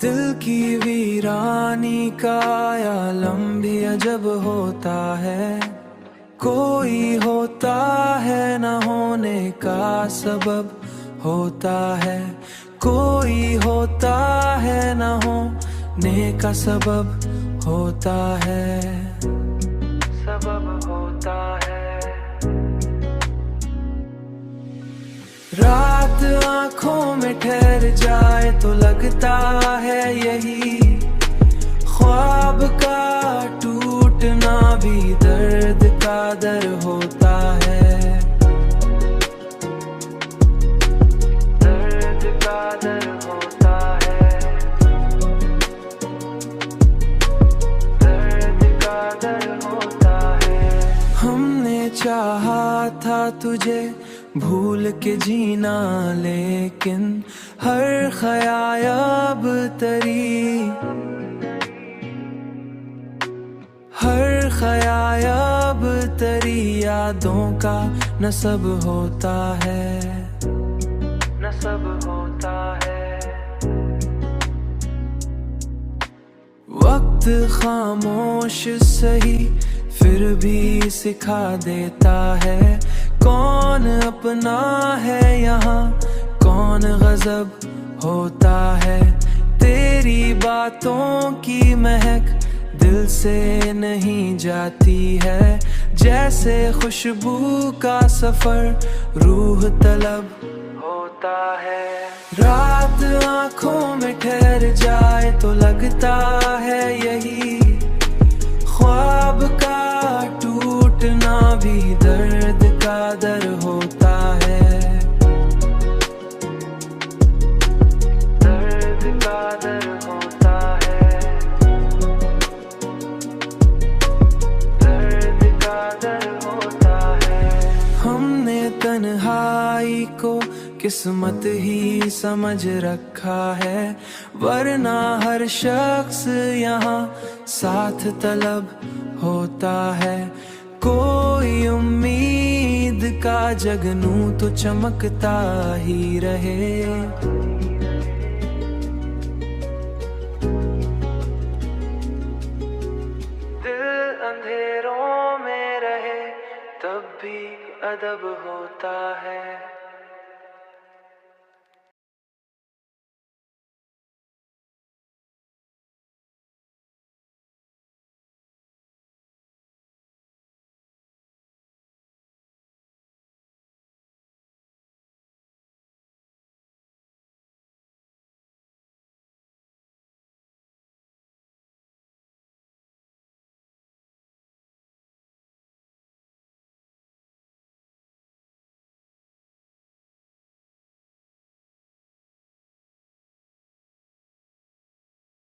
दिल की वीरानी का आलम भी अजब होता है। कोई होता है न होने का सबब होता है, कोई होता है न होने का सबब होता है, सबब होता है। रात आंखों में ठहर जाए तो लगता है यही ख्वाब का टूटना भी दर्द का दर होता है, दर्द का दर होता है, दर्द का दर होता है। हमने चाहा था तुझे भूल के जीना, लेकिन हर ख्याल अब तेरी, हर ख्याल अब तेरी यादों का नसब होता है, नसब होता है। वक्त खामोश सही फिर भी सिखा देता है कौन अपना है यहाँ, कौन गजब होता है। तेरी बातों की महक दिल से नहीं जाती है, जैसे खुशबू का सफर रूह तलब होता है। रात आंखों में ठहर जाए तो लगता है यही ख्वाब का टूटना भी दर्द का दर होता है, दर्द का दर होता है, दर्द का दर होता है। हमने तन्हाई को किस्मत ही समझ रखा है, वरना हर शख्स यहाँ साथ तलब होता है। कोई उम्मीद का जगनू तो चमकता ही रहे, दिल अंधेरों में रहे तब भी अदब होता है।